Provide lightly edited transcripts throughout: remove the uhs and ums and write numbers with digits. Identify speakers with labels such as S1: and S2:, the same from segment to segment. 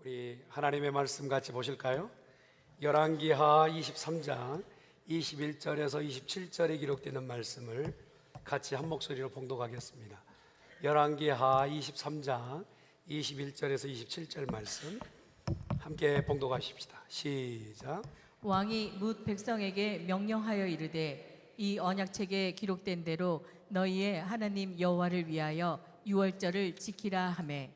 S1: 우리 하나님의 말씀 같이 보실까요? 열왕기하 23장 21절에서 27절에 기록되는 말씀을 같이 한 목소리로 봉독하겠습니다. 열왕기하 23장 21절에서 27절 말씀 함께 봉독하십시다. 시작.
S2: 왕이 뭇 백성에게 명령하여 이르되 이 언약책에 기록된 대로 너희의 하나님 여호와를 위하여 유월절을 지키라 하매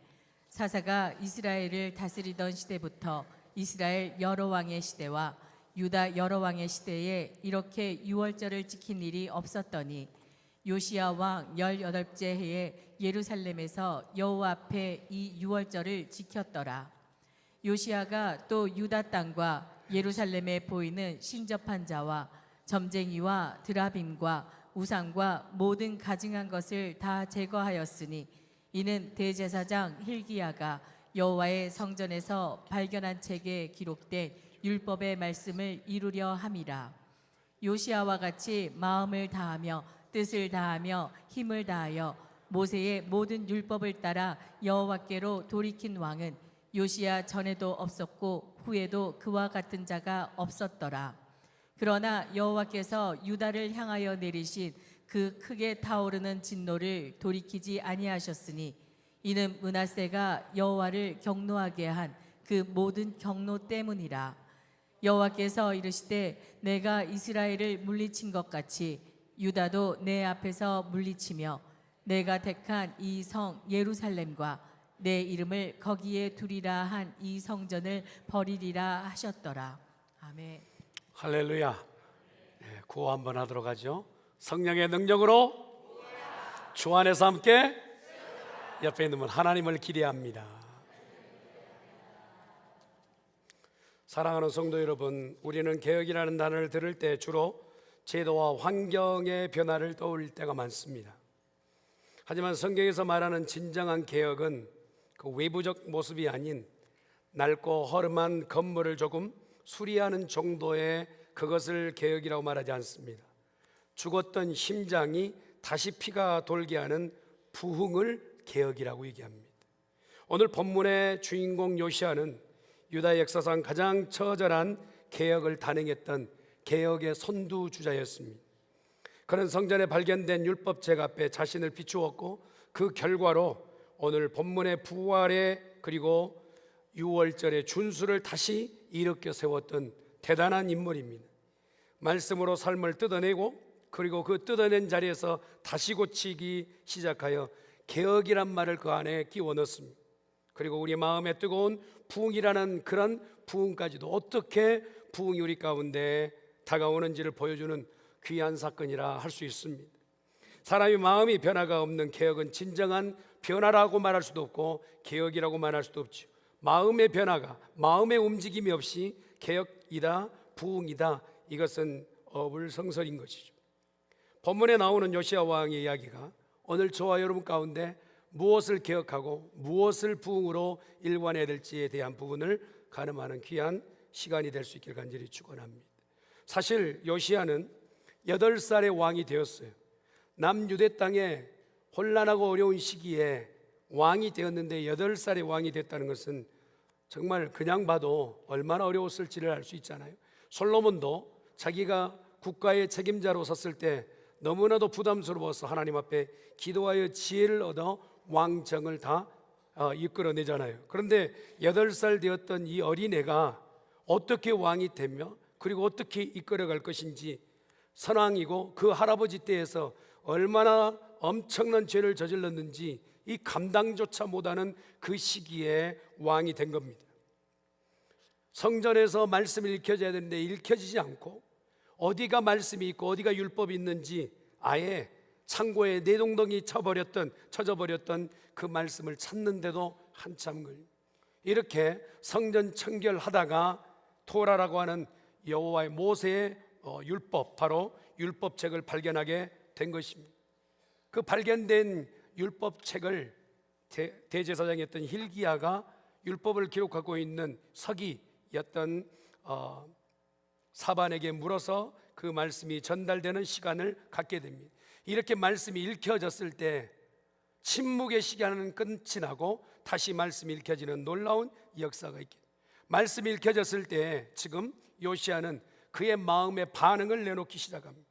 S2: 사사가 이스라엘을 다스리던 시대부터 이스라엘 여러 왕의 시대와 유다 여러 왕의 시대에 이렇게 유월절을 지킨 일이 없었더니 요시야 왕 18째 해에 예루살렘에서 여호와 앞에 이 유월절을 지켰더라. 요시야가 또 유다 땅과 예루살렘에 보이는 신접한 자와 점쟁이와 드라빔과 우상과 모든 가증한 것을 다 제거하였으니 이는 대제사장 힐기야가 여호와의 성전에서 발견한 책에 기록된 율법의 말씀을 이루려 함이라. 요시야와 같이 마음을 다하며 뜻을 다하며 힘을 다하여 모세의 모든 율법을 따라 여호와께로 돌이킨 왕은 요시야 전에도 없었고 후에도 그와 같은 자가 없었더라. 그러나 여호와께서 유다를 향하여 내리신 그 크게 타오르는 진노를 돌이키지 아니하셨으니 이는 므낫세가 여호와를 경노하게 한 그 모든 경노 때문이라. 여호와께서 이르시되 내가 이스라엘을 물리친 것 같이 유다도 내 앞에서 물리치며 내가 택한 이 성 예루살렘과 내 이름을 거기에 두리라 한 이 성전을 버리리라 하셨더라. 아멘.
S1: 할렐루야. 구호 한번 하도록 하죠. 성령의 능력으로 주 안에서 함께 옆에 있는 분 하나님을 기대합니다. 사랑하는 성도 여러분, 우리는 개혁이라는 단어를 들을 때 주로 제도와 환경의 변화를 떠올릴 때가 많습니다. 하지만 성경에서 말하는 진정한 개혁은 그 외부적 모습이 아닌 낡고 허름한 건물을 조금 수리하는 정도의 그것을 개혁이라고 말하지 않습니다. 죽었던 심장이 다시 피가 돌게 하는 부흥을 개혁이라고 얘기합니다. 오늘 본문의 주인공 요시야는 유다 역사상 가장 처절한 개혁을 단행했던 개혁의 선두주자였습니다. 그는 성전에 발견된 율법책 앞에 자신을 비추었고 그 결과로 오늘 본문의 부활의 그리고 유월절의 준수를 다시 일으켜 세웠던 대단한 인물입니다. 말씀으로 삶을 뜯어내고 그리고 그 뜯어낸 자리에서 다시 고치기 시작하여 개혁이란 말을 그 안에 끼워 넣습니다. 그리고 우리 마음에 뜨거운 부흥이라는 그런 부흥까지도 어떻게 부흥이 우리 가운데 다가오는지를 보여주는 귀한 사건이라 할 수 있습니다. 사람이 마음이 변화가 없는 개혁은 진정한 변화라고 말할 수도 없고 개혁이라고 말할 수도 없죠. 마음의 변화가, 마음의 움직임이 없이 개혁이다, 부흥이다, 이것은 어불성설인 것이죠. 본문에 나오는 요시야 왕의 이야기가 오늘 저와 여러분 가운데 무엇을 개혁하고 무엇을 부흥으로 일관해야 될지에 대한 부분을 가늠하는 귀한 시간이 될 수 있기를 간절히 축원합니다. 사실 요시야는 8살의 왕이 되었어요. 남유대 땅에 혼란하고 어려운 시기에 왕이 되었는데 8살의 왕이 됐다는 것은 정말 그냥 봐도 얼마나 어려웠을지를 알 수 있잖아요. 솔로몬도 자기가 국가의 책임자로 섰을 때 너무나도 부담스러워서 하나님 앞에 기도하여 지혜를 얻어 왕정을 다 이끌어내잖아요. 그런데 8살 되었던 이 어린애가 어떻게 왕이 되며 그리고 어떻게 이끌어갈 것인지, 선왕이고 그 할아버지 때에서 얼마나 엄청난 죄를 저질렀는지 이 감당조차 못하는 그 시기에 왕이 된 겁니다. 성전에서 말씀을 읽혀져야 되는데 읽혀지지 않고 어디가 말씀이 있고 어디가 율법이 있는지 아예 창고에 내동댕이 쳐져버렸던 그 말씀을 찾는데도 한참 걸려. 이렇게 성전 청결하다가 토라라고 하는 여호와의 모세의 율법, 바로 율법책을 발견하게 된 것입니다. 그 발견된 율법책을 대제사장이었던 힐기야가 율법을 기록하고 있는 서기였던 사반에게 물어서 그 말씀이 전달되는 시간을 갖게 됩니다. 이렇게 말씀이 읽혀졌을 때 침묵의 시간은 끝이 나고 다시 말씀이 읽혀지는 놀라운 역사가 있게, 말씀이 읽혀졌을 때 지금 요시야는 그의 마음의 반응을 내놓기 시작합니다.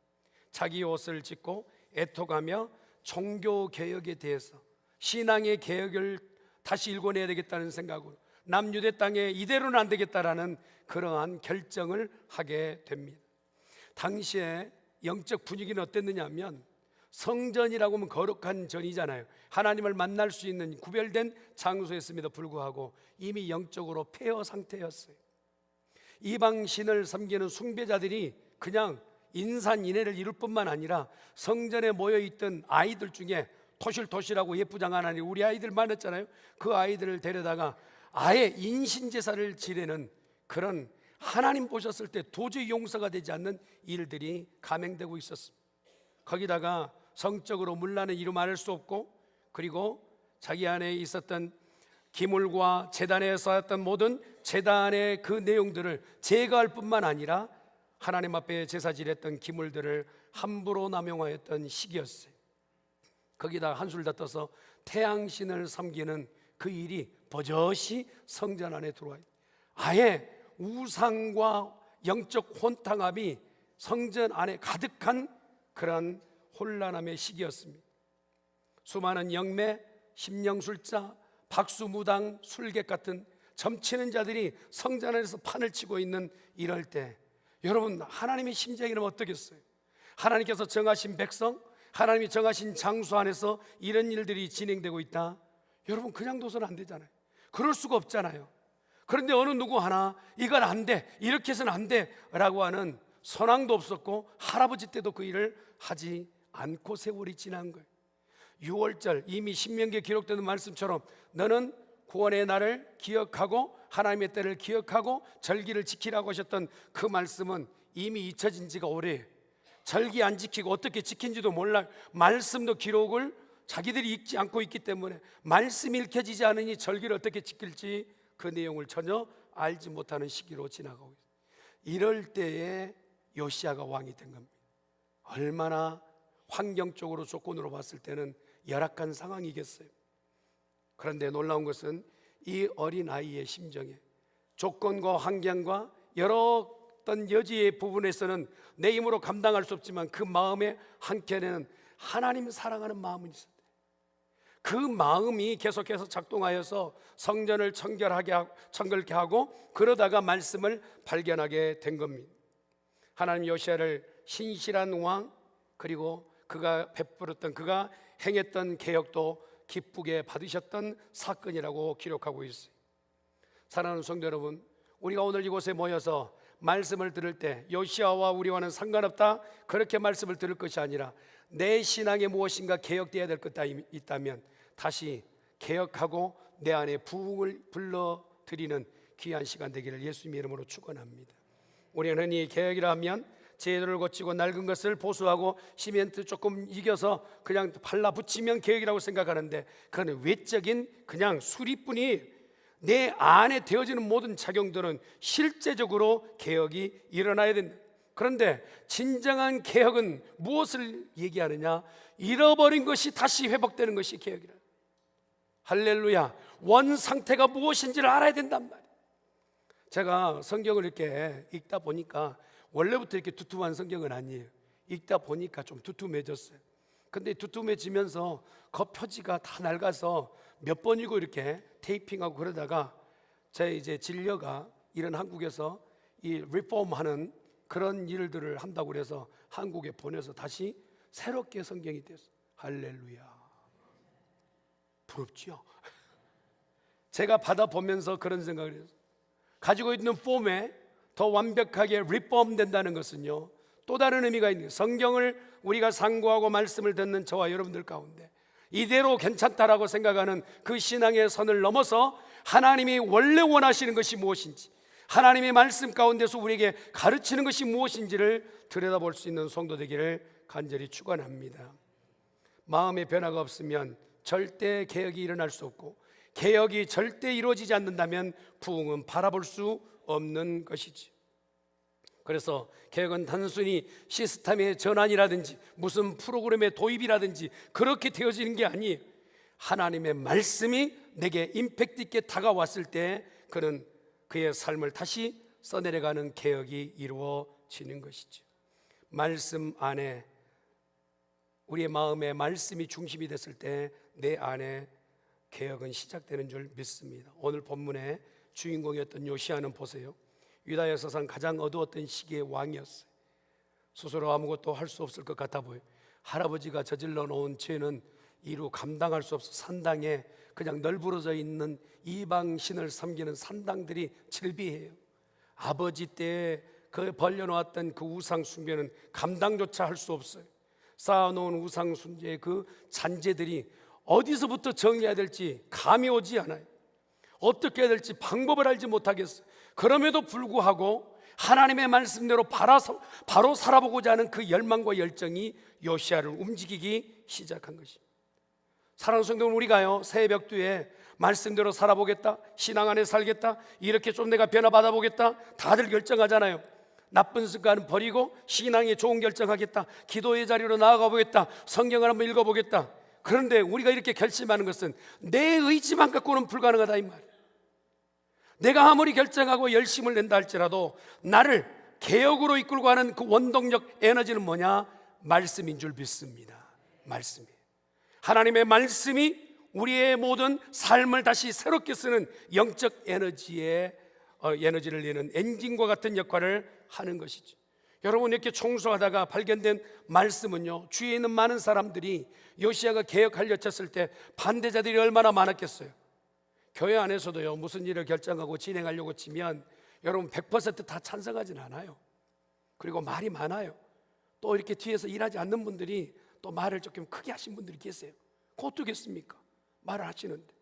S1: 자기 옷을 찢고 애통하며 종교 개혁에 대해서, 신앙의 개혁을 다시 일궈내야 되겠다는 생각으로 남유대 땅에 이대로는 안 되겠다라는 그러한 결정을 하게 됩니다. 당시에 영적 분위기는 어땠느냐 하면, 성전이라고 하면 거룩한 전이잖아요. 하나님을 만날 수 있는 구별된 장소였음에도 불구하고 이미 영적으로 폐허 상태였어요. 이방 신을 섬기는 숭배자들이 그냥 인산인해를 이룰 뿐만 아니라 성전에 모여있던 아이들 중에 토실토실하고 예쁘장한 아이, 우리 아이들 많았잖아요. 그 아이들을 데려다가 아예 인신제사를 지내는 그런, 하나님 보셨을 때 도저히 용서가 되지 않는 일들이 감행되고 있었습니다. 거기다가 성적으로 문란은 이루 말할 수 없고, 그리고 자기 안에 있었던 기물과 제단에 쌓였던 모든 제단의 그 내용들을 제거할 뿐만 아니라 하나님 앞에 제사 지냈던 기물들을 함부로 남용하였던 시기였어요. 거기다 한술 더 떠서 태양신을 섬기는 그 일이 버젓이 성전 안에 들어와요. 아예 우상과 영적 혼탕함이 성전 안에 가득한 그런 혼란함의 시기였습니다. 수많은 영매, 심령술자, 박수무당, 술객 같은 점치는 자들이 성전 안에서 판을 치고 있는 이럴 때, 여러분 하나님의 심정이라면 어떻겠어요? 하나님께서 정하신 백성, 하나님이 정하신 장소 안에서 이런 일들이 진행되고 있다. 여러분 그냥 둬서는 안 되잖아요. 그럴 수가 없잖아요. 그런데 어느 누구 하나 이건 안 돼, 이렇게 해서는 안 돼 라고 하는 선왕도 없었고, 할아버지 때도 그 일을 하지 않고 세월이 지난 거예요. 6월절, 이미 신명기에 기록되는 말씀처럼 너는 구원의 날을 기억하고 하나님의 때를 기억하고 절기를 지키라고 하셨던 그 말씀은 이미 잊혀진 지가 오래예요. 절기 안 지키고 어떻게 지킨지도 몰라요. 말씀도 기록을 자기들이 읽지 않고 있기 때문에 말씀이 읽혀지지 않으니 절기를 어떻게 지킬지 그 내용을 전혀 알지 못하는 시기로 지나가고 있어요. 이럴 때에 요시야가 왕이 된 겁니다. 얼마나 환경적으로 조건으로 봤을 때는 열악한 상황이겠어요. 그런데 놀라운 것은 이 어린 아이의 심정에 조건과 환경과 여러 어떤 여지의 부분에서는 내 힘으로 감당할 수 없지만 그 마음의 한켠에는 하나님 사랑하는 마음이 있었대. 그 마음이 계속해서 작동하여서 성전을 청결케 하고 그러다가 말씀을 발견하게 된 겁니다. 하나님 요시야를 신실한 왕, 그리고 그가 베풀었던, 그가 행했던 개혁도 기쁘게 받으셨던 사건이라고 기록하고 있어요. 사랑하는 성도 여러분, 우리가 오늘 이곳에 모여서 말씀을 들을 때 요시야와 우리와는 상관없다 그렇게 말씀을 들을 것이 아니라 내 신앙에 무엇인가 개혁되어야 될 것이 있다면 다시 개혁하고 내 안에 부흥을 불러들이는 귀한 시간 되기를 예수님의 이름으로 축원합니다. 우리는 흔히 개혁이라 하면 제도를 고치고 낡은 것을 보수하고 시멘트 조금 이겨서 그냥 발라붙이면 개혁이라고 생각하는데, 그건 외적인 그냥 수리뿐이 내 안에 되어지는 모든 작용들은 실제적으로 개혁이 일어나야 된다. 그런데 진정한 개혁은 무엇을 얘기하느냐? 잃어버린 것이 다시 회복되는 것이 개혁이라. 할렐루야. 원 상태가 무엇인지를 알아야 된단 말이에요. 제가 성경을 이렇게 읽다 보니까, 원래부터 이렇게 두툼한 성경은 아니에요. 읽다 보니까 좀 두툼해졌어요. 근데 두툼해지면서 겉표지가 다 낡아서 몇 번이고 이렇게 테이핑하고 그러다가 제 이제 진료가 이런 한국에서 이 리폼하는 그런 일들을 한다고 그래서 한국에 보내서 다시 새롭게 성경이 됐어요. 할렐루야. 부럽지요? 제가 받아보면서 그런 생각을 했어요. 가지고 있는 폼에 더 완벽하게 리폼된다는 것은요, 또 다른 의미가 있는 거예요. 성경을 우리가 상고하고 말씀을 듣는 저와 여러분들 가운데 이대로 괜찮다라고 생각하는 그 신앙의 선을 넘어서 하나님이 원래 원하시는 것이 무엇인지, 하나님의 말씀 가운데서 우리에게 가르치는 것이 무엇인지를 들여다볼 수 있는 성도 되기를 간절히 축원합니다. 마음의 변화가 없으면 절대 개혁이 일어날 수 없고, 개혁이 절대 이루어지지 않는다면 부흥은 바라볼 수 없는 것이지. 그래서 개혁은 단순히 시스템의 전환이라든지 무슨 프로그램의 도입이라든지 그렇게 되어지는 게 아니에요. 하나님의 말씀이 내게 임팩트 있게 다가왔을 때 그는 그의 삶을 다시 써내려가는 개혁이 이루어지는 것이죠. 말씀 안에, 우리의 마음에 말씀이 중심이 됐을 때 내 안에 개혁은 시작되는 줄 믿습니다. 오늘 본문의 주인공이었던 요시야는 보세요. 유다 역사상 가장 어두웠던 시기의 왕이었어요. 스스로 아무것도 할 수 없을 것 같아 보여요. 할아버지가 저질러 놓은 죄는 이루 감당할 수 없어 산당에 그냥 널브러져 있는 이방 신을 섬기는 산당들이 즐비해요. 아버지 때에 그 벌려놓았던 그 우상 숭배는 감당조차 할 수 없어요. 쌓아놓은 우상 숭배의 그 잔재들이 어디서부터 정리해야 될지 감이 오지 않아요. 어떻게 해야 될지 방법을 알지 못하겠어요. 그럼에도 불구하고 하나님의 말씀대로 바로 살아보고자 하는 그 열망과 열정이 요시야를 움직이기 시작한 것입니다. 사랑하는 성도는, 우리가요 새벽두에 말씀대로 살아보겠다, 신앙 안에 살겠다, 이렇게 좀 내가 변화받아 보겠다 다들 결정하잖아요. 나쁜 습관은 버리고 신앙에 좋은 결정하겠다, 기도의 자리로 나아가 보겠다, 성경을 한번 읽어보겠다. 그런데 우리가 이렇게 결심하는 것은 내 의지만 갖고는 불가능하다 이 말이에요. 내가 아무리 결정하고 열심을 낸다 할지라도 나를 개혁으로 이끌고 가는 그 원동력 에너지는 뭐냐? 말씀인 줄 믿습니다. 말씀이에요. 하나님의 말씀이 우리의 모든 삶을 다시 새롭게 쓰는 영적 에너지를 내는 엔진과 같은 역할을 하는 것이죠. 여러분, 이렇게 청소하다가 발견된 말씀은요, 주위에 있는 많은 사람들이 요시야가 개혁하려 쳤을 때 반대자들이 얼마나 많았겠어요. 교회 안에서도요, 무슨 일을 결정하고 진행하려고 치면 여러분 100% 다 찬성하진 않아요. 그리고 말이 많아요. 또 이렇게 뒤에서 일하지 않는 분들이 또 말을 조금 크게 하신 분들이 계세요. 그거 어떻겠습니까? 말을 하시는데.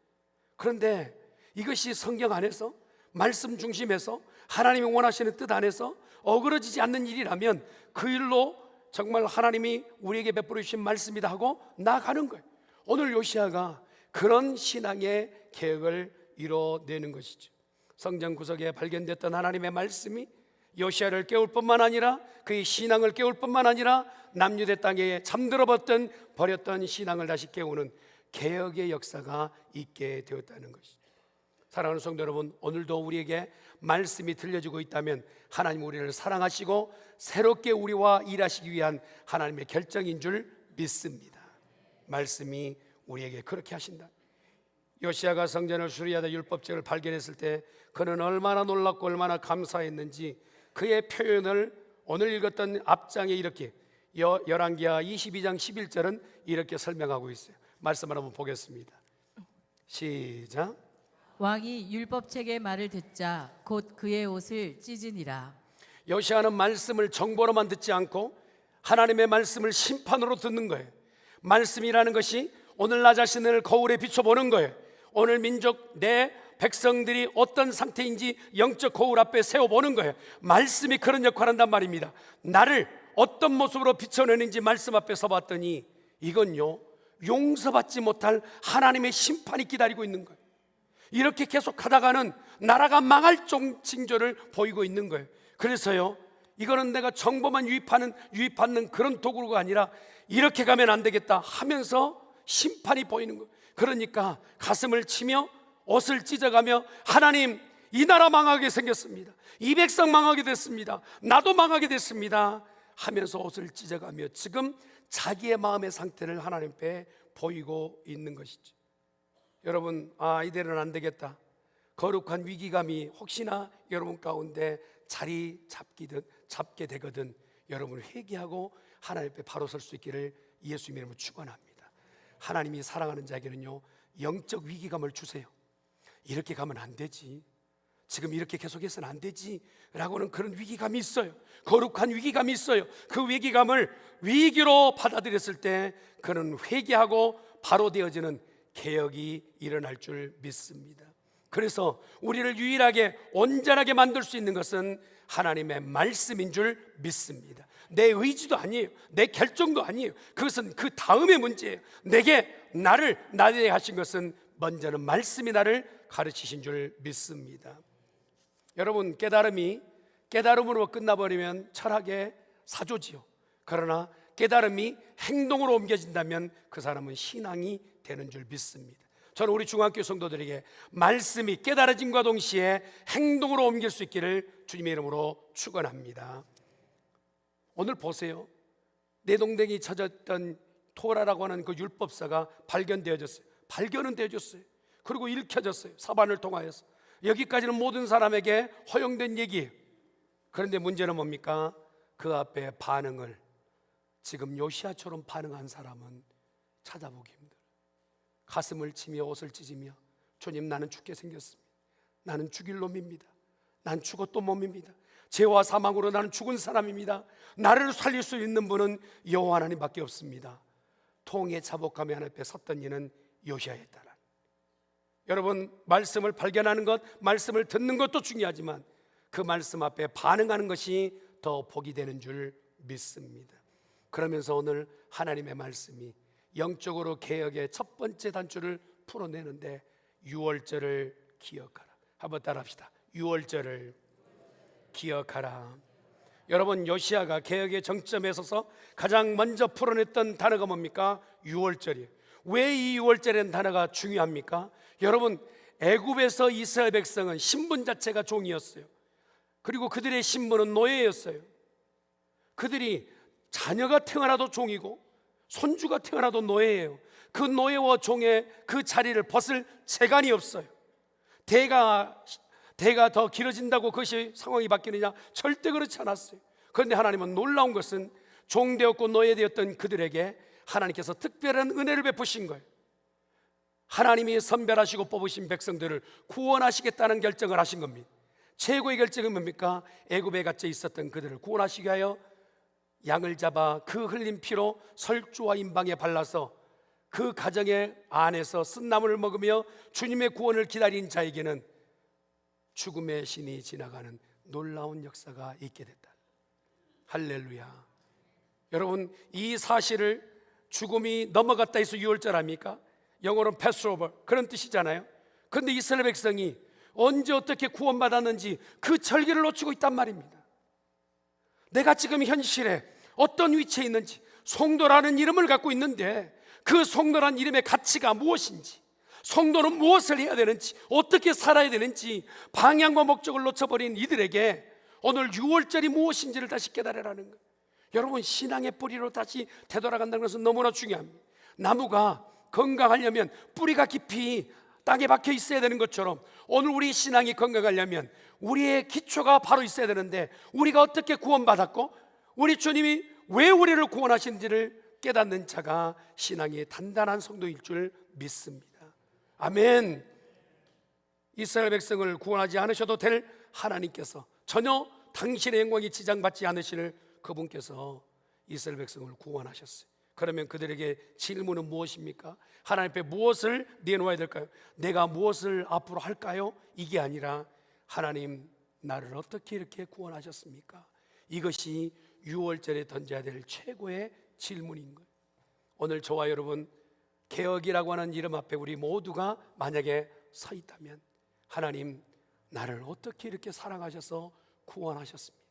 S1: 그런데 이것이 성경 안에서, 말씀 중심에서, 하나님이 원하시는 뜻 안에서 어그러지지 않는 일이라면 그 일로 정말 하나님이 우리에게 베풀어 주신 말씀이다 하고 나아가는 거예요. 오늘 요시야가 그런 신앙의 개혁을 이뤄내는 것이죠. 성경 구석에 발견됐던 하나님의 말씀이 요시야를 깨울 뿐만 아니라 그의 신앙을 깨울 뿐만 아니라 남유대 땅에 잠들어 버렸던 신앙을 다시 깨우는 개혁의 역사가 있게 되었다는 것이죠. 사랑하는 성도 여러분, 오늘도 우리에게 말씀이 들려지고 있다면 하나님 우리를 사랑하시고 새롭게 우리와 일하시기 위한 하나님의 결정인 줄 믿습니다. 말씀이 우리에게 그렇게 하신다. 요시야가 성전을 수리하다 율법책을 발견했을 때 그는 얼마나 놀랍고 얼마나 감사했는지 그의 표현을 오늘 읽었던 앞장에 이렇게 열왕기하 22장 11절은 이렇게 설명하고 있어요. 말씀을 한번 보겠습니다. 시작.
S2: 왕이 율법책의 말을 듣자 곧 그의 옷을 찢으니라.
S1: 요시야는 말씀을 정보로만 듣지 않고 하나님의 말씀을 심판으로 듣는 거예요. 말씀이라는 것이 오늘 나 자신을 거울에 비춰보는 거예요. 오늘 민족, 내 백성들이 어떤 상태인지 영적 거울 앞에 세워보는 거예요. 말씀이 그런 역할을 한단 말입니다. 나를 어떤 모습으로 비춰내는지 말씀 앞에 서봤더니 이건요, 용서받지 못할 하나님의 심판이 기다리고 있는 거예요. 이렇게 계속 하다가는 나라가 망할 징조를 보이고 있는 거예요. 그래서요, 이거는 내가 정보만 유입받는 그런 도구가 아니라 이렇게 가면 안 되겠다 하면서 심판이 보이는 거예요. 그러니까 가슴을 치며 옷을 찢어가며 하나님, 이 나라 망하게 생겼습니다. 이 백성 망하게 됐습니다. 나도 망하게 됐습니다 하면서 옷을 찢어가며 지금 자기의 마음의 상태를 하나님 앞에 보이고 있는 것이죠. 여러분, 이대로는 안 되겠다, 거룩한 위기감이 혹시나 여러분 가운데 자리 잡게 되거든 여러분 회개하고 하나님 앞에 바로 설 수 있기를 예수님의 이름으로 축원합니다. 하나님이 사랑하는 자에게는요, 영적 위기감을 주세요. 이렇게 가면 안 되지, 지금 이렇게 계속해서는 안 되지 라고는 그런 위기감이 있어요. 거룩한 위기감이 있어요. 그 위기감을 위기로 받아들였을 때 그는 회개하고 바로 되어지는 개혁이 일어날 줄 믿습니다. 그래서 우리를 유일하게 온전하게 만들 수 있는 것은 하나님의 말씀인 줄 믿습니다. 내 의지도 아니에요. 내 결정도 아니에요. 그것은 그 다음의 문제예요. 나를 나에게 하신 것은 먼저는 말씀이 나를 가르치신 줄 믿습니다. 여러분, 깨달음으로 끝나버리면 철학의 사조지요. 그러나 깨달음이 행동으로 옮겨진다면 그 사람은 신앙이 되는 줄 믿습니다. 저는 우리 중앙교회 성도들에게 말씀이 깨달아짐과 동시에 행동으로 옮길 수 있기를 주님의 이름으로 축원합니다. 오늘 보세요. 내동댕이 찾았던 토라라고 하는 그 율법사가 발견되어졌어요. 발견은 되어졌어요. 그리고 읽혀졌어요. 사반을 통하여서. 여기까지는 모든 사람에게 허용된 얘기예요. 그런데 문제는 뭡니까? 그 앞에 반응을 지금 요시아처럼 반응한 사람은 찾아보기 힘들어요. 가슴을 치며 옷을 찢으며 주님, 나는 죽게 생겼습니다. 나는 죽일 놈입니다. 난 죽었도 몸입니다. 죄와 사망으로 나는 죽은 사람입니다. 나를 살릴 수 있는 분은 여호와 하나님밖에 없습니다. 통에 자복하며 하나님 앞에 섰던 이는 요시아였다. 여러분, 말씀을 발견하는 것, 말씀을 듣는 것도 중요하지만 그 말씀 앞에 반응하는 것이 더 복이 되는 줄 믿습니다. 그러면서 오늘 하나님의 말씀이 영적으로 개혁의 첫 번째 단추를 풀어내는데 유월절을 기억하라. 한번 따라합시다. 유월절을 기억하라. 여러분, 요시아가 개혁의 정점에 서서 가장 먼저 풀어냈던 단어가 뭡니까? 유월절이에요. 왜 이 유월절이라는 단어가 중요합니까? 여러분, 애굽에서 이스라엘 백성은 신분 자체가 종이었어요. 그리고 그들의 신분은 노예였어요. 그들이 자녀가 태어나도 종이고 손주가 태어나도 노예예요. 그 노예와 종의 그 자리를 벗을 재간이 없어요. 대가 더 길어진다고 그것이 상황이 바뀌느냐? 절대 그렇지 않았어요. 그런데 하나님은 놀라운 것은 종되었고 노예되었던 그들에게 하나님께서 특별한 은혜를 베푸신 거예요. 하나님이 선별하시고 뽑으신 백성들을 구원하시겠다는 결정을 하신 겁니다. 최고의 결정은 뭡니까? 애굽에 갇혀 있었던 그들을 구원하시기 위하여 양을 잡아 그 흘린 피로 설주와 임방에 발라서 그 가정의 안에서 쓴나물을 먹으며 주님의 구원을 기다린 자에게는 죽음의 신이 지나가는 놀라운 역사가 있게 됐다. 할렐루야. 여러분, 이 사실을 죽음이 넘어갔다 해서 유월절 합니까? 영어로는 패스오버, 그런 뜻이잖아요. 그런데 이스라엘 백성이 언제 어떻게 구원받았는지 그 절기를 놓치고 있단 말입니다. 내가 지금 현실에 어떤 위치에 있는지, 성도라는 이름을 갖고 있는데 그 성도라는 이름의 가치가 무엇인지, 성도는 무엇을 해야 되는지, 어떻게 살아야 되는지 방향과 목적을 놓쳐버린 이들에게 오늘 유월절이 무엇인지를 다시 깨달으라는 거예요. 여러분, 신앙의 뿌리로 다시 되돌아간다는 것은 너무나 중요합니다. 나무가 건강하려면 뿌리가 깊이 땅에 박혀 있어야 되는 것처럼 오늘 우리 신앙이 건강하려면 우리의 기초가 바로 있어야 되는데, 우리가 어떻게 구원받았고 우리 주님이 왜 우리를 구원하신지를 깨닫는 자가 신앙이 단단한 성도일 줄 믿습니다. 아멘. 이스라엘 백성을 구원하지 않으셔도 될 하나님께서 전혀 당신의 영광이 지장받지 않으실 그분께서 이스라엘 백성을 구원하셨어요. 그러면 그들에게 질문은 무엇입니까? 하나님 앞에 무엇을 내놓아야 될까요? 내가 무엇을 앞으로 할까요? 이게 아니라 하나님, 나를 어떻게 이렇게 구원하셨습니까? 이것이 유월절에 던져야 될 최고의 질문인 거예요. 오늘 저와 여러분, 개혁이라고 하는 이름 앞에 우리 모두가 만약에 서 있다면, 하나님, 나를 어떻게 이렇게 사랑하셔서 구원하셨습니까?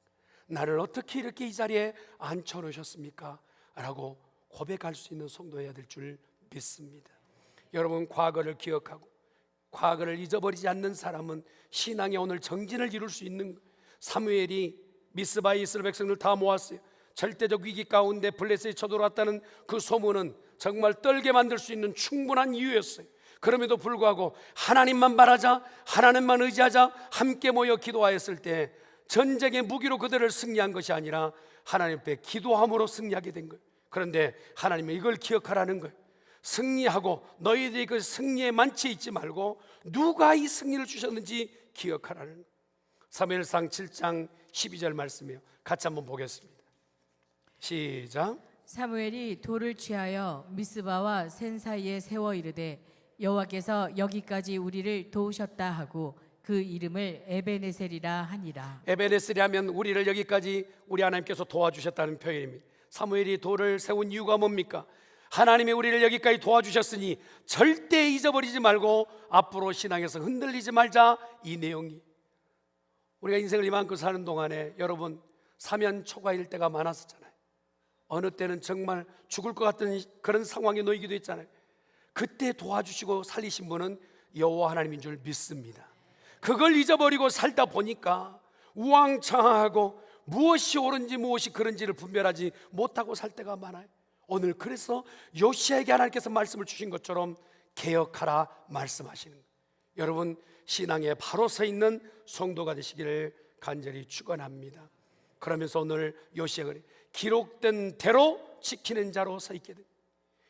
S1: 나를 어떻게 이렇게 이 자리에 앉혀놓으셨습니까? 라고 고백할 수 있는 성도여야 될 줄 믿습니다. 여러분, 과거를 기억하고 과거를 잊어버리지 않는 사람은 신앙의 오늘 정진을 이룰 수 있는 거예요. 사무엘이 미스바에 이스라엘 백성을 다 모았어요. 절대적 위기 가운데 블레셋이 쳐들어왔다는 그 소문은 정말 떨게 만들 수 있는 충분한 이유였어요. 그럼에도 불구하고 하나님만 바라자, 하나님만 의지하자, 함께 모여 기도하였을 때 전쟁의 무기로 그들을 승리한 것이 아니라 하나님 앞에 기도함으로 승리하게 된 거예요. 그런데 하나님은 이걸 기억하라는 거예요. 승리하고 너희들이 그 승리에 만취해 있지 말고 누가 이 승리를 주셨는지 기억하라는 거예요. 사무엘상 7장 12절 말씀이에요. 같이 한번 보겠습니다. 시작.
S2: 사무엘이 돌을 취하여 미스바와 센 사이에 세워 이르되 여호와께서 여기까지 우리를 도우셨다 하고 그 이름을 에베네셀이라 하니라.
S1: 에베네셀이 하면 우리를 여기까지 우리 하나님께서 도와주셨다는 표현입니다. 사무엘이 돌을 세운 이유가 뭡니까? 하나님이 우리를 여기까지 도와주셨으니 절대 잊어버리지 말고 앞으로 신앙에서 흔들리지 말자, 이 내용이. 우리가 인생을 이만큼 사는 동안에 여러분, 사면 초과일 때가 많았었잖아요. 어느 때는 정말 죽을 것 같은 그런 상황에 놓이기도 했잖아요. 그때 도와주시고 살리신 분은 여호와 하나님인 줄 믿습니다. 그걸 잊어버리고 살다 보니까 우왕창하고 무엇이 옳은지 무엇이 그른지를 분별하지 못하고 살 때가 많아요. 오늘 그래서 요시야에게 하나님께서 말씀을 주신 것처럼 개혁하라 말씀하시는 거예요. 여러분, 신앙에 바로 서 있는 성도가 되시기를 간절히 축원합니다. 그러면서 오늘 요시야가 기록된 대로 지키는 자로 서 있게 됩니다.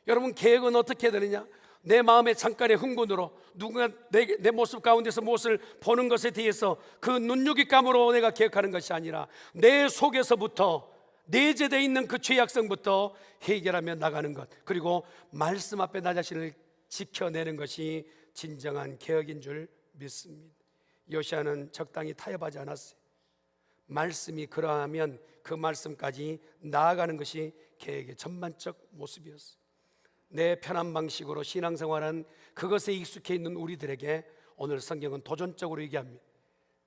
S1: 여러분, 개혁은 어떻게 되느냐? 내 마음의 잠깐의 흥분으로 누군가 내 모습 가운데서 무엇을 보는 것에 대해서 그 눈요깃감으로 내가 개혁하는 것이 아니라 내 속에서부터 내재되어 있는 그 죄악성부터 해결하며 나가는 것, 그리고 말씀 앞에 나 자신을 지켜내는 것이 진정한 개혁인 줄 믿습니다. 요시야는 적당히 타협하지 않았어요. 말씀이 그러하면 그 말씀까지 나아가는 것이 개혁의 전반적 모습이었어요. 내 편한 방식으로 신앙생활은 그것에 익숙해 있는 우리들에게 오늘 성경은 도전적으로 얘기합니다.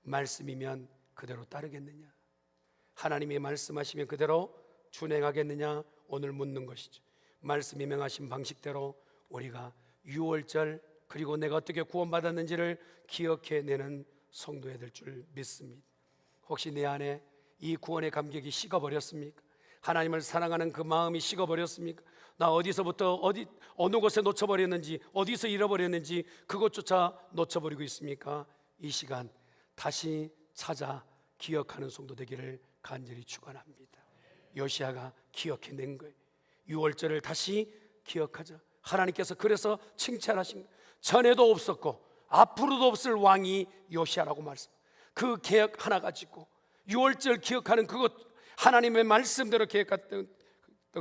S1: 말씀이면 그대로 따르겠느냐? 하나님이 말씀하시면 그대로 준행하겠느냐? 오늘 묻는 것이죠. 말씀이 명하신 방식대로 우리가 유월절 그리고 내가 어떻게 구원받았는지를 기억해내는 성도가 될 줄 믿습니다. 혹시 내 안에 이 구원의 감격이 식어버렸습니까? 하나님을 사랑하는 그 마음이 식어버렸습니까? 나 어디서부터 어느 곳에 놓쳐버렸는지, 어디서 잃어버렸는지 그것조차 놓쳐버리고 있습니까? 이 시간 다시 찾아 기억하는 성도 되기를 간절히 축원합니다. 요시야가 기억해낸 거예요. 유월절을 다시 기억하자. 하나님께서 그래서 칭찬하신 거예요. 전에도 없었고 앞으로도 없을 왕이 요시야라고 말씀. 그 개혁 하나 가지고 유월절 기억하는 그것, 하나님의 말씀대로 계획했던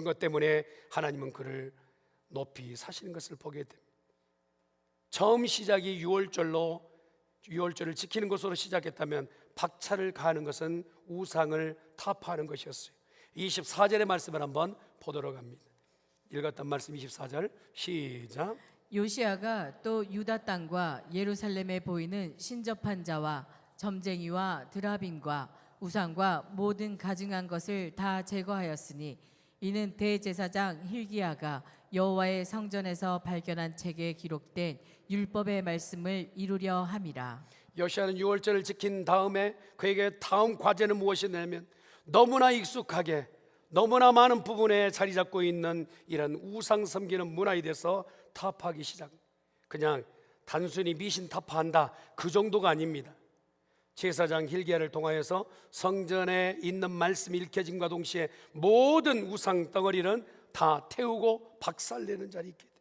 S1: 것 때문에 하나님은 그를 높이 사시는 것을 보게 됩니다. 처음 시작이 유월절을 지키는 것으로 시작했다면 박차를 가하는 것은 우상을 타파하는 것이었어요. 24절의 말씀을 한번 보도록 합니다. 읽었던 말씀 24절 시작.
S2: 요시야가 또 유다 땅과 예루살렘에 보이는 신접한 자와 점쟁이와 드라빈과 우상과 모든 가증한 것을 다 제거하였으니 이는 대제사장 힐기야가 여호와의 성전에서 발견한 책에 기록된 율법의 말씀을 이루려 함이라.
S1: 요시야는 유월절을 지킨 다음에 그에게 다음 과제는 무엇이냐면 너무나 익숙하게 너무나 많은 부분에 자리 잡고 있는 이런 우상 섬기는 문화에 대해서 타파하기 시작. 그냥 단순히 미신 타파한다 그 정도가 아닙니다. 제사장 힐기야를 통하여서 성전에 있는 말씀이 읽혀짐과 동시에 모든 우상 덩어리는 다 태우고 박살내는 자리에 있게 돼요.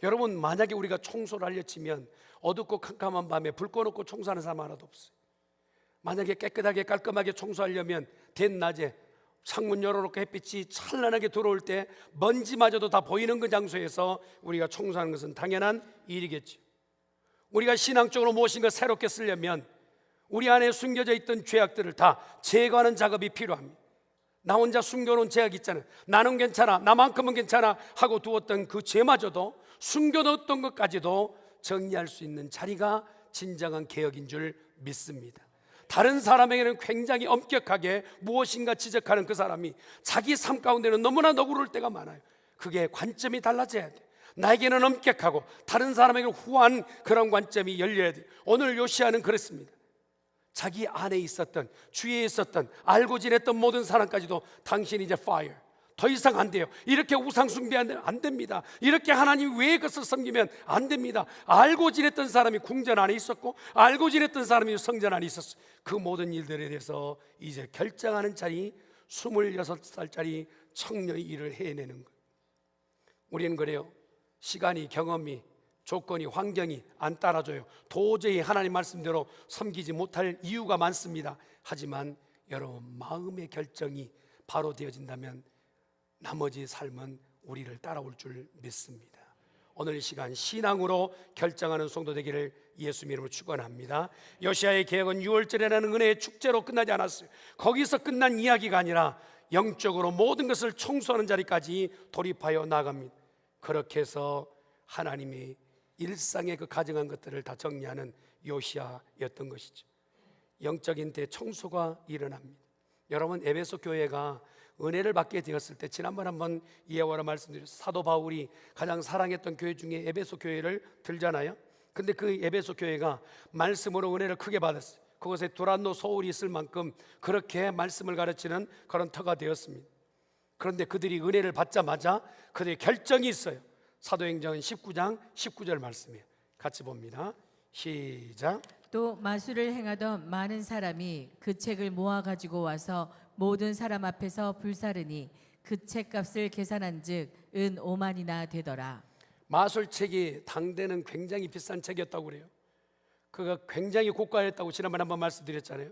S1: 여러분, 만약에 우리가 청소를 하려 치면 어둡고 캄캄한 밤에 불 꺼놓고 청소하는 사람 하나도 없어요. 만약에 깨끗하게 깔끔하게 청소하려면 대낮에 창문 열어놓고 햇빛이 찬란하게 들어올 때 먼지마저도 다 보이는 그 장소에서 우리가 청소하는 것은 당연한 일이겠죠. 우리가 신앙적으로 무엇인가 새롭게 쓰려면 우리 안에 숨겨져 있던 죄악들을 다 제거하는 작업이 필요합니다. 나 혼자 숨겨놓은 죄악 있잖아요. 나는 괜찮아, 나만큼은 괜찮아 하고 두었던 그 죄마저도, 숨겨놓았던 것까지도 정리할 수 있는 자리가 진정한 개혁인 줄 믿습니다. 다른 사람에게는 굉장히 엄격하게 무엇인가 지적하는 그 사람이 자기 삶 가운데는 너무나 너그러울 때가 많아요. 그게 관점이 달라져야 돼. 나에게는 엄격하고 다른 사람에게는 후한 그런 관점이 열려야 돼. 오늘 요시야는 그랬습니다. 자기 안에 있었던, 주위에 있었던, 알고 지냈던 모든 사람까지도 당신이 이제 fire, 더 이상 안 돼요. 이렇게 우상 숭배하면 안 됩니다. 이렇게 하나님 외의 것을 섬기면 안 됩니다. 알고 지냈던 사람이 궁전 안에 있었고 알고 지냈던 사람이 성전 안에 있었어요. 그 모든 일들에 대해서 이제 결정하는 자리, 26살짜리 청년이 일을 해내는 거예요. 우리는 그래요. 시간이, 경험이, 조건이, 환경이 안 따라줘요. 도저히 하나님 말씀대로 섬기지 못할 이유가 많습니다. 하지만 여러분, 마음의 결정이 바로 되어진다면 나머지 삶은 우리를 따라올 줄 믿습니다. 오늘 이 시간 신앙으로 결정하는 성도 되기를 예수 이름으로 축원합니다. 요시야의 개혁은 유월절이라는 은혜의 축제로 끝나지 않았어요. 거기서 끝난 이야기가 아니라 영적으로 모든 것을 청소하는 자리까지 돌입하여 나갑니다. 그렇게 해서 하나님이 일상의 그 가증한 것들을 다 정리하는 요시야였던 것이죠. 영적인 대청소가 일어납니다. 여러분, 에베소 교회가 은혜를 받게 되었을 때, 지난번 한번 이해와라 말씀드렸어요. 사도 바울이 가장 사랑했던 교회 중에 에베소 교회를 들잖아요. 근데 그 에베소 교회가 말씀으로 은혜를 크게 받았어요. 그곳에 두란노 소울이 있을 만큼 그렇게 말씀을 가르치는 그런 터가 되었습니다. 그런데 그들이 은혜를 받자마자 그들의 결정이 있어요. 사도행전 19장 19절 말씀이에요. 같이 봅니다. 시작.
S2: 또 마술을 행하던 많은 사람이 그 책을 모아 가지고 와서 모든 사람 앞에서 불사르니 그 책값을 계산한즉 은 5만이나 되더라.
S1: 마술책이 당대는 굉장히 비싼 책이었다고 그래요. 그가 굉장히 고가였다고 지난번에 한번 말씀드렸잖아요.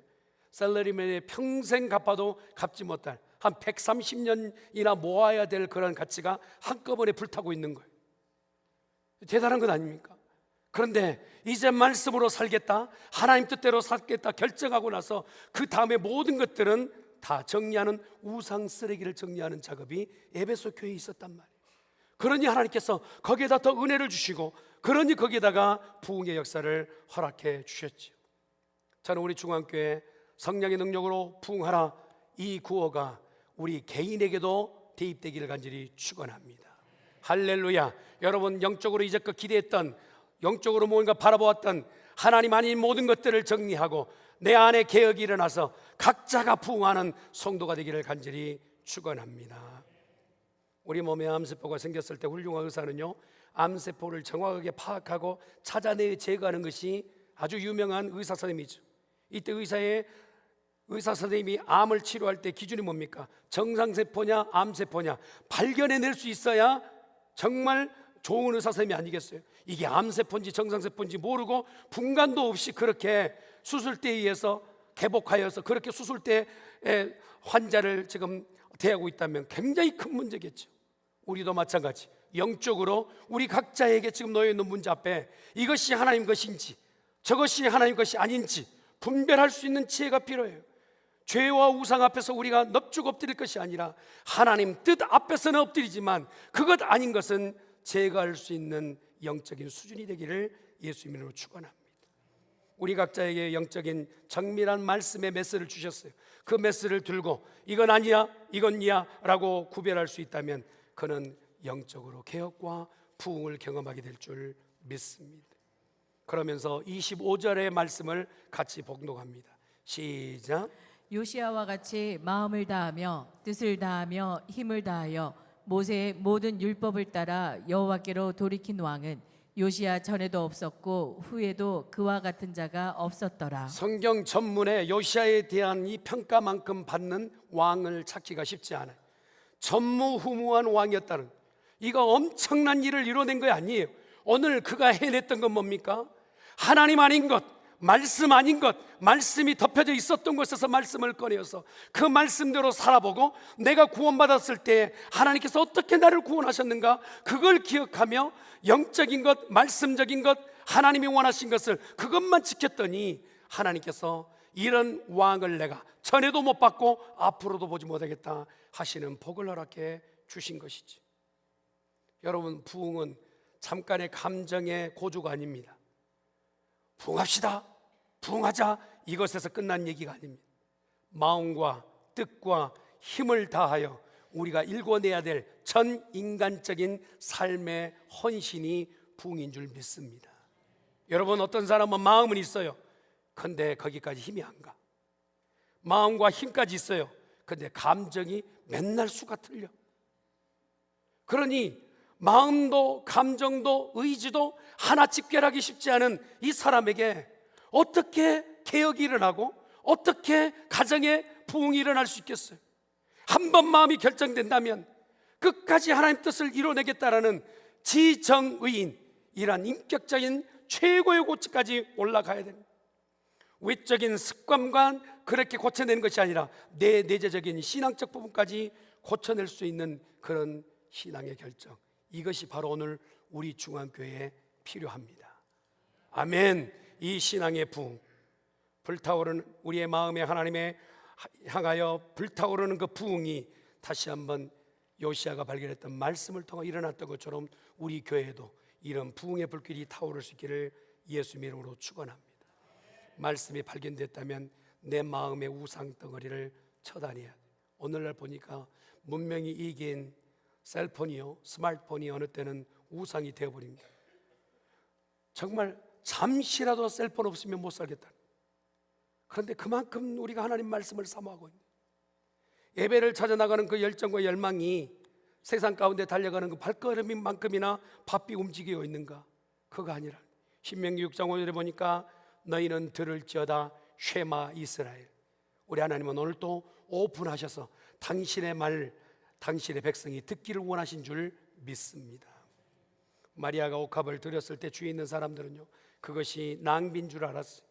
S1: 셀러리맨의 평생 갚아도 갚지 못할 한 130년이나 모아야 될 그런 가치가 한꺼번에 불타고 있는 거예요. 대단한 것 아닙니까? 그런데 이제 말씀으로 살겠다, 하나님 뜻대로 살겠다 결정하고 나서 그 다음에 모든 것들은 다 정리하는, 우상 쓰레기를 정리하는 작업이 에베소 교회에 있었단 말이에요. 그러니 하나님께서 거기에다 더 은혜를 주시고, 그러니 거기에다가 부흥의 역사를 허락해 주셨죠. 저는 우리 중앙교회 성령의 능력으로 부흥하라, 이 구호가 우리 개인에게도 대입되기를 간절히 축원합니다. 할렐루야. 여러분, 영적으로 이제껏 기대했던, 영적으로 뭔가 바라보았던 하나님 아닌 모든 것들을 정리하고 내 안에 개혁이 일어나서 각자가 부흥하는 성도가 되기를 간절히 축원합니다. 우리 몸에 암세포가 생겼을 때 훌륭한 의사는요, 암세포를 정확하게 파악하고 찾아내 제거하는 것이 아주 유명한 의사 선생님이죠. 이때 의사 선생님이 암을 치료할 때 기준이 뭡니까? 정상세포냐 암세포냐 발견해낼 수 있어야 정말 좋은 의사 선생님이 아니겠어요? 이게 암세포인지 정상세포인지 모르고 분간도 없이 그렇게 수술대에 의해서 개복하여서 그렇게 수술대에 환자를 지금 대하고 있다면 굉장히 큰 문제겠죠. 우리도 마찬가지, 영적으로 우리 각자에게 지금 놓여있는 문제 앞에 이것이 하나님 것인지 저것이 하나님 것이 아닌지 분별할 수 있는 지혜가 필요해요. 죄와 우상 앞에서 우리가 넙죽 엎드릴 것이 아니라 하나님 뜻 앞에서는 엎드리지만 그것 아닌 것은 제거할 수 있는 영적인 수준이 되기를 예수님 이름으로 축원합니다. 우리 각자에게 영적인 정밀한 말씀의 메시지를 주셨어요. 그 메시지를 들고 이건 아니야, 이건이야 라고 구별할 수 있다면 그는 영적으로 개혁과 부흥을 경험하게 될 줄 믿습니다. 그러면서 25절의 말씀을 같이 봉독합니다. 시작.
S2: 요시아와 같이 마음을 다하며 뜻을 다하며 힘을 다하여 모세의 모든 율법을 따라 여호와께로 돌이킨 왕은 요시아 전에도 없었고 후에도 그와 같은 자가 없었더라.
S1: 성경 전문에 요시아에 대한 이 평가만큼 받는 왕을 찾기가 쉽지 않아요. 전무후무한 왕이었다는, 이거 엄청난 일을 이뤄낸 거 아니에요. 오늘 그가 해냈던 건 뭡니까? 하나님 아닌 것, 말씀 아닌 것, 말씀이 덮여져 있었던 곳에서 말씀을 꺼내어서 그 말씀대로 살아보고 내가 구원받았을 때 하나님께서 어떻게 나를 구원하셨는가, 그걸 기억하며 영적인 것, 말씀적인 것, 하나님이 원하신 것을 그것만 지켰더니 하나님께서 이런 왕을 내가 전에도 못 봤고 앞으로도 보지 못하겠다 하시는 복을 허락해 주신 것이지. 여러분, 부흥은 잠깐의 감정의 고조가 아닙니다. 부흥합시다, 부흥하자, 이것에서 끝난 얘기가 아닙니다. 마음과 뜻과 힘을 다하여 우리가 일궈내야 될 전 인간적인 삶의 헌신이 부흥인 줄 믿습니다. 여러분, 어떤 사람은 마음은 있어요. 근데 거기까지 힘이 안 가. 마음과 힘까지 있어요. 근데 감정이 맨날 수가 틀려. 그러니 마음도 감정도 의지도 하나 집결하기 쉽지 않은 이 사람에게 어떻게 개혁이 일어나고 어떻게 가정에 부흥이 일어날 수 있겠어요? 한 번 마음이 결정된다면 끝까지 하나님 뜻을 이뤄내겠다라는 지정의인이란 인격적인 최고의 고치까지 올라가야 됩니다. 외적인 습관과 그렇게 고쳐내는 것이 아니라 내 내재적인 신앙적 부분까지 고쳐낼 수 있는 그런 신앙의 결정, 이것이 바로 오늘 우리 중앙교회에 필요합니다. 아멘. 이 신앙의 부흥, 불타오르는 우리의 마음에 하나님에 향하여 불타오르는 그 부흥이 다시 한번 요시아가 발견했던 말씀을 통해 일어났던 것처럼 우리 교회에도 이런 부흥의 불길이 타오를 수 있기를 예수님 이름으로 축원합니다. 말씀이 발견됐다면 내 마음의 우상 덩어리를 처단해야 돼. 오늘날 보니까 문명이 이긴 셀폰이요, 스마트폰이 어느 때는 우상이 되어버립니다. 정말 잠시라도 셀폰 없으면 못 살겠다. 그런데 그만큼 우리가 하나님 말씀을 사모하고 있는, 예배를 찾아 나가는 그 열정과 열망이 세상 가운데 달려가는 그 발걸음만큼이나 바삐 움직이고 있는가? 그거 아니라 신명기 6장 5절에 보니까 너희는 들을지어다 쉐마 이스라엘. 우리 하나님은 오늘 또 오픈하셔서 당신의 말, 당신의 백성이 듣기를 원하신 줄 믿습니다. 마리아가 옥합을 드렸을 때 주위에 있는 사람들은요, 그것이 낭비인 줄 알았어요.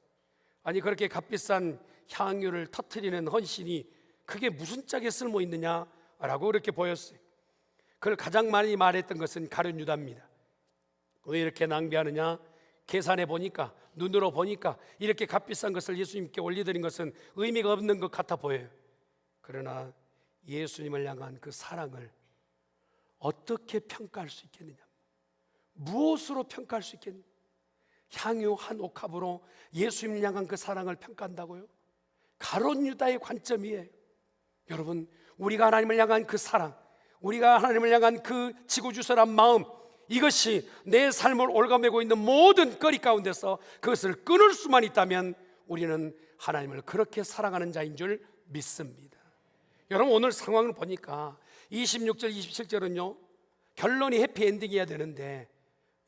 S1: 아니, 그렇게 값비싼 향유를 터뜨리는 헌신이 그게 무슨 짝에 쓸모 있느냐라고 그렇게 보였어요. 그걸 가장 많이 말했던 것은 가룟 유다입니다. 왜 이렇게 낭비하느냐? 계산해 보니까, 눈으로 보니까 이렇게 값비싼 것을 예수님께 올려드린 것은 의미가 없는 것 같아 보여요. 그러나 예수님을 향한 그 사랑을 어떻게 평가할 수 있겠느냐? 무엇으로 평가할 수 있겠느냐? 향유 한 옥합으로 예수님을 향한 그 사랑을 평가한다고요? 가룟 유다의 관점이에요. 여러분, 우리가 하나님을 향한 그 사랑, 우리가 하나님을 향한 그 지고주선한 마음, 이것이 내 삶을 올가매고 있는 모든 거리 가운데서 그것을 끊을 수만 있다면 우리는 하나님을 그렇게 사랑하는 자인 줄 믿습니다. 여러분, 오늘 상황을 보니까 26절 27절은요 결론이 해피엔딩이어야 되는데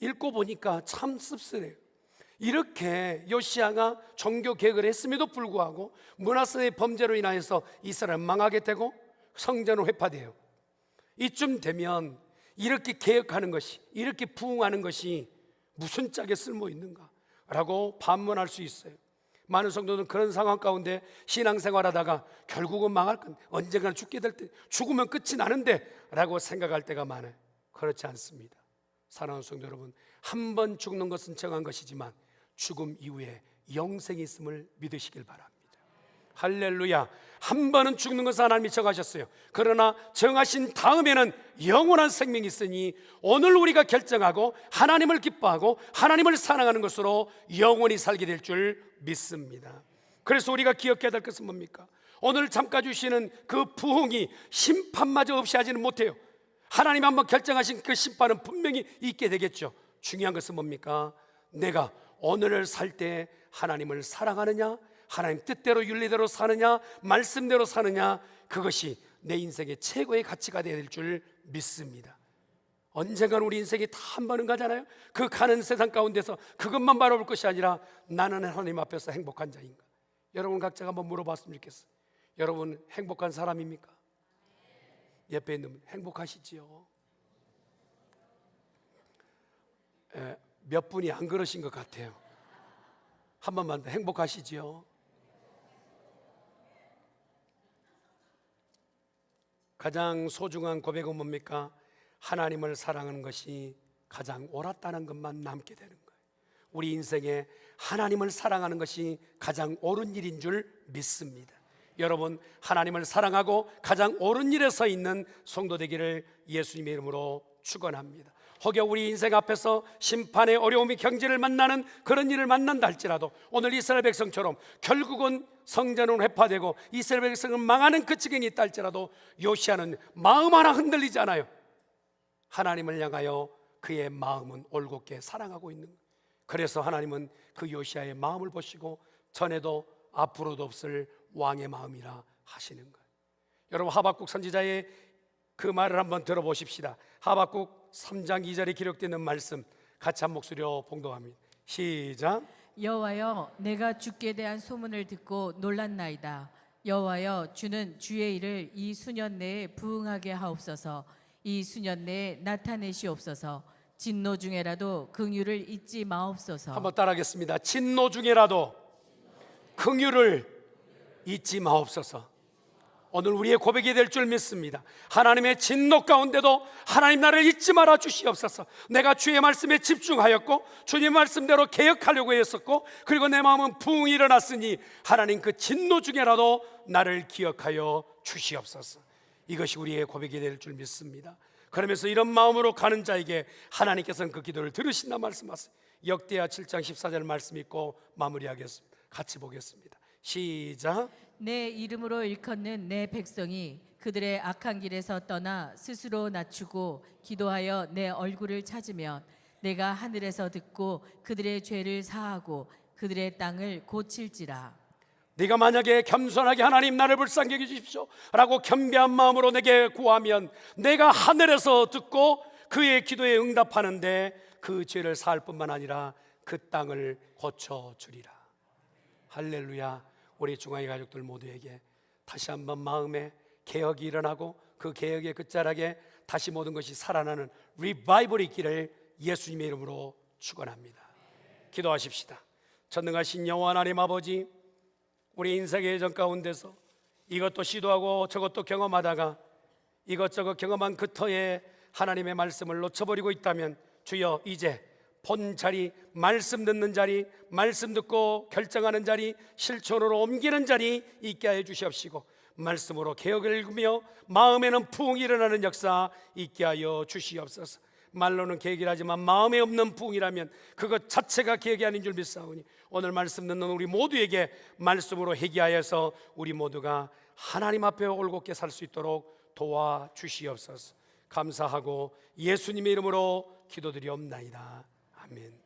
S1: 읽고 보니까 참 씁쓸해요. 이렇게 요시야가 종교 개혁을 했음에도 불구하고 므낫세의 범죄로 인하여서 이스라엘은 망하게 되고 성전은 회파돼요. 이쯤 되면 이렇게 개혁하는 것이, 이렇게 부흥하는 것이 무슨 짝에 쓸모 있는가 라고 반문할 수 있어요. 많은 성도들은 그런 상황 가운데 신앙생활하다가 결국은 망할 건, 언젠가는 죽게 될 때, 죽으면 끝이 나는데 라고 생각할 때가 많아요. 그렇지 않습니다. 사랑하는 성도 여러분, 한 번 죽는 것은 정한 것이지만 죽음 이후에 영생이 있음을 믿으시길 바랍니다. 할렐루야. 한 번은 죽는 것을 하나님이 정하셨어요. 그러나 정하신 다음에는 영원한 생명이 있으니 오늘 우리가 결정하고 하나님을 기뻐하고 하나님을 사랑하는 것으로 영원히 살게 될 줄 믿습니다. 그래서 우리가 기억해야 될 것은 뭡니까? 오늘 잠깐 주시는 그 부흥이 심판마저 없이 하지는 못해요. 하나님 한번 결정하신 그 심판은 분명히 있게 되겠죠. 중요한 것은 뭡니까? 내가 오늘을 살 때 하나님을 사랑하느냐, 하나님 뜻대로 윤리대로 사느냐, 말씀대로 사느냐, 그것이 내 인생의 최고의 가치가 되어야 될 줄 믿습니다. 언젠간 우리 인생이 다 한 번은 가잖아요. 그 가는 세상 가운데서 그것만 바라볼 것이 아니라 나는 하나님 앞에서 행복한 자인가? 여러분 각자가 한번 물어봤으면 좋겠어요. 여러분 행복한 사람입니까? 옆에 있는 분 행복하시지요? 몇 분이 안 그러신 것 같아요. 한 번만 더, 행복하시지요? 가장 소중한 고백은 뭡니까? 하나님을 사랑하는 것이 가장 옳았다는 것만 남게 되는 거예요. 우리 인생에 하나님을 사랑하는 것이 가장 옳은 일인 줄 믿습니다. 여러분, 하나님을 사랑하고 가장 옳은 일에 서 있는 성도 되기를 예수님의 이름으로 축원합니다. 혹여 우리 인생 앞에서 심판의 어려움이 경제를 만나는 그런 일을 만난다 할지라도 오늘 이스라엘 백성처럼 결국은 성전은 회파되고 이스라엘 백성은 망하는 그 지경이 있다 할지라도 요시야는 마음 하나 흔들리지 않아요. 하나님을 향하여 그의 마음은 올곧게 사랑하고 있는 거예요. 그래서 하나님은 그 요시야의 마음을 보시고 전에도 앞으로도 없을 왕의 마음이라 하시는 거예요. 여러분, 하박국 선지자의 그 말을 한번 들어보십시다. 하박국 3장 2절에 기록되는 말씀 같이 한 목소리로 봉독합니다. 시작.
S2: 여호와여, 내가 주께 대한 소문을 듣고 놀랐나이다. 여호와여, 주는 주의 일을 이 수년 내에 부응하게 하옵소서. 이 수년 내에 나타내시옵소서. 진노 중에라도 긍휼을 잊지 마옵소서.
S1: 한번 따라하겠습니다. 진노 중에라도 긍휼을 잊지 마옵소서. 오늘 우리의 고백이 될 줄 믿습니다. 하나님의 진노 가운데도 하나님 나를 잊지 말아 주시옵소서. 내가 주의 말씀에 집중하였고 주님 말씀대로 개혁하려고 했었고 그리고 내 마음은 부흥이 일어났으니 하나님 그 진노 중에라도 나를 기억하여 주시옵소서. 이것이 우리의 고백이 될 줄 믿습니다. 그러면서 이런 마음으로 가는 자에게 하나님께서는 그 기도를 들으신다 말씀하세요. 역대하 7장 14절 말씀 읽고 마무리하겠습니다. 같이 보겠습니다. 시작.
S2: 내 이름으로 일컫는 내 백성이 그들의 악한 길에서 떠나 스스로 낮추고 기도하여 내 얼굴을 찾으면 내가 하늘에서 듣고 그들의 죄를 사하고 그들의 땅을 고칠지라.
S1: 네가 만약에 겸손하게 하나님 나를 불쌍히 여기십시오 라고 겸비한 마음으로 내게 구하면 내가 하늘에서 듣고 그의 기도에 응답하는데 그 죄를 사할 뿐만 아니라 그 땅을 고쳐주리라. 할렐루야. 우리 중앙의 가족들 모두에게 다시 한번 마음에 개혁이 일어나고 그 개혁의 끝자락에 다시 모든 것이 살아나는 리바이벌이 있기를 예수님의 이름으로 축원합니다. 기도하십시다. 전능하신 여호와 하나님 아버지, 우리 인생의 여정 가운데서 이것도 시도하고 저것도 경험하다가 이것저것 경험한 그 터에 하나님의 말씀을 놓쳐버리고 있다면 주여 이제 본 자리, 말씀 듣는 자리, 말씀 듣고 결정하는 자리, 실천으로 옮기는 자리 있게 하여 주시옵시고 말씀으로 개혁을 읽으며 마음에는 부흥이 일어나는 역사 있게 하여 주시옵소서. 말로는 계획이라지만 마음에 없는 부흥이라면 그것 자체가 계획이 아닌 줄 믿사오니 오늘 말씀 듣는 우리 모두에게 말씀으로 회개하여서 우리 모두가 하나님 앞에 올곧게 살 수 있도록 도와주시옵소서. 감사하고 예수님의 이름으로 기도드리옵나이다. 아멘.